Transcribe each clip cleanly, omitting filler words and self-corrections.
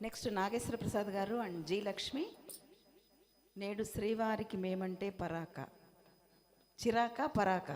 Next Nageswara Prasad గారు and G Lakshmi. నేడు శ్రీవారికి మేమంటే పరాక చిరాక పరాక.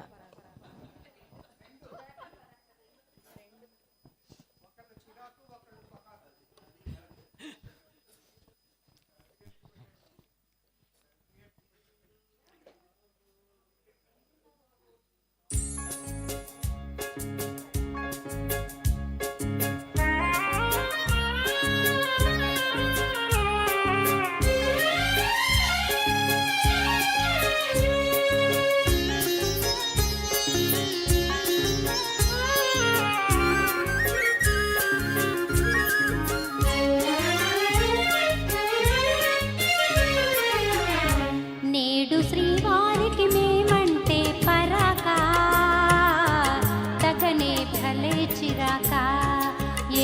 నేడు శ్రీవారికి మేమంటే పరాక తగనే భలే చిరాక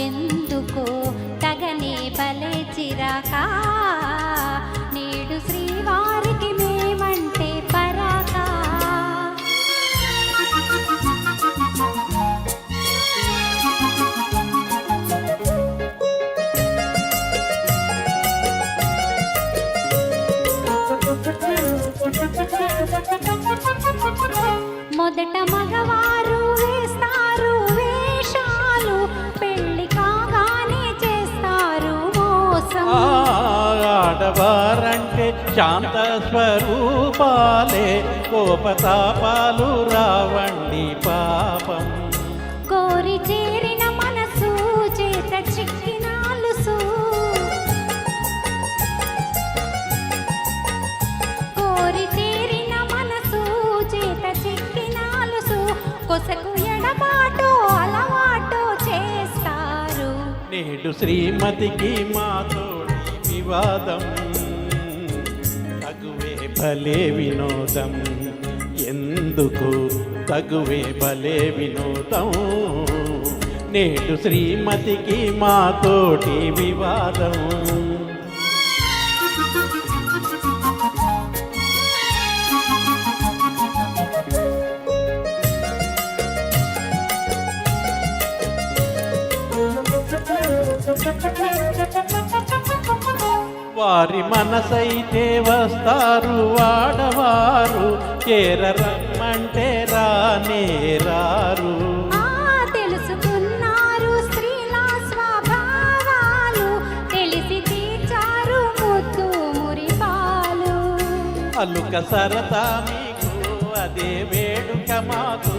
ఎందుకో తగనే భలే చిరాక నేడు శ్రీవారికి మేమంటే పరాక మొదట మగవారు వేస్తారు వేషాలు పెళ్లి కాగానే చేస్తారు మోసం. ఆడవారంటే శాంత స్వరూపాలే కోపతాపాలు రావండి పాపం. కోరి చేరిన మనసు చేత చిక్కినాలుసు కోరి చేరిన మనసు చేత చిక్కినాలుసు కొసకు ఎడబాటు అలవాటు చేస్తారు. నేడు శ్రీమతికి మాతోడి వివాదం తగువే భలే వినోదం ఎందుకు తగువే భలే వినోదం. నేడు శ్రీమతికి మాతోటి వివాదం. వారి మనసైతే వస్తారు వాడవారు చేరరమ్మంటే రానే రారు. తెలుసుకున్నారు స్త్రీల స్వభావాలు తెలిసి తీర్చారు ముద్దు మురిపాలు. అల్లుక సరదా మీకు అదే వేడుక మాకు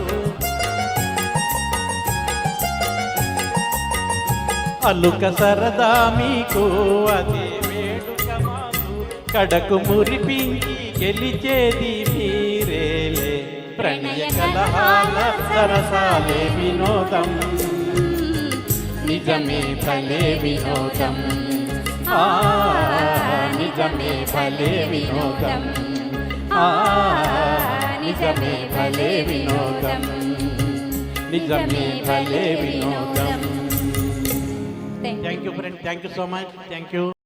అల్లుక సరదా మీకు అదే వేడుక మాకు కడకు మురిపించి గెలిచేది మీరేలే. ప్రణయ కలహాల సరసాలే వినోదం నిజమే భలే వినోదం. నిజమే భలే వినోదం. నిజమే భలే వినోదం. నిజమే భలే వినోదం. Thank you friend. Thank you so much. Thank you.